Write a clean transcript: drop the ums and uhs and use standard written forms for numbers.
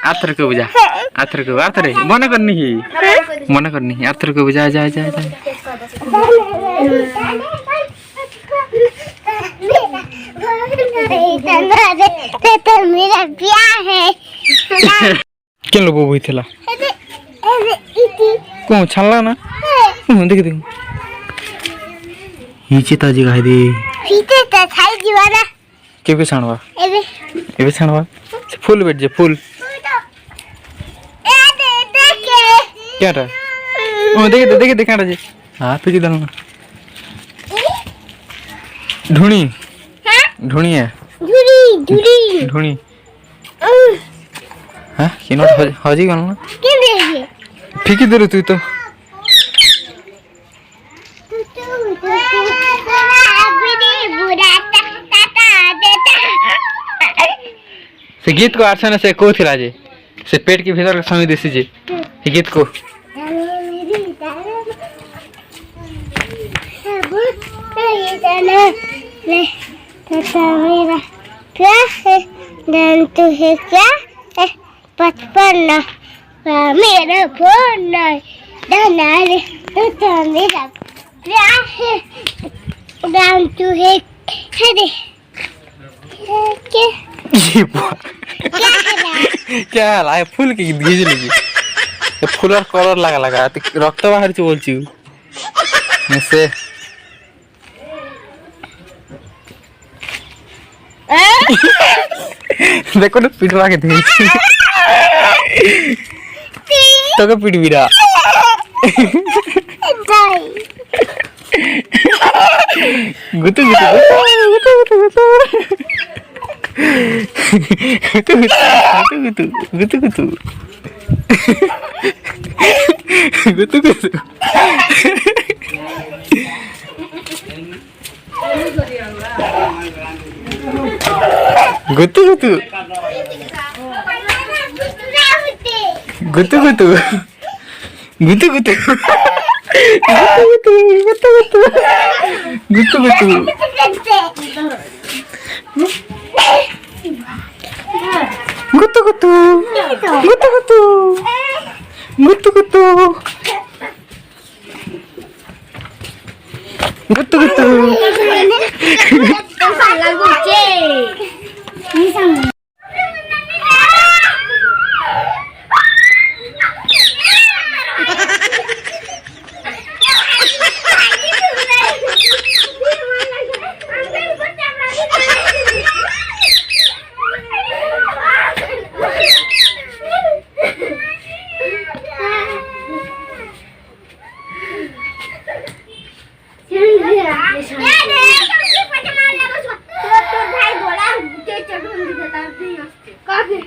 author को बुझा author को आथर मन करनी ही आथर को बुझा जा जा जा तो मेरा ब्याह है किन लोग वो थला कौन छल्ला ना देख देख हीचे ताजी गाय दे फीते त खाई जीवाना केबे छाणवा एबे छाणवा फूल बैठ जे फूल ए दे देखे क्या रे ओ देख देखाड़ा जे हां पे की दल ढूणी हां ढूणी है धुरी ढूणी हां किनो हजी गन ना के देखे फीकी दे तू तो से गीत को अर्चना से को थिला जे से पेट के भीतर समय देसी जे से गीत को मेरा क्या है नाम तो है क्या है 55 मेरा फोन दाना रे तो मेरा क्या है नाम तो है दे क्या है फूल की गीत लगी फूल कलर लगा रक्त बाहर बोल से देखो ना पिटवा के दे तो का पिट बिरा गुतु काफी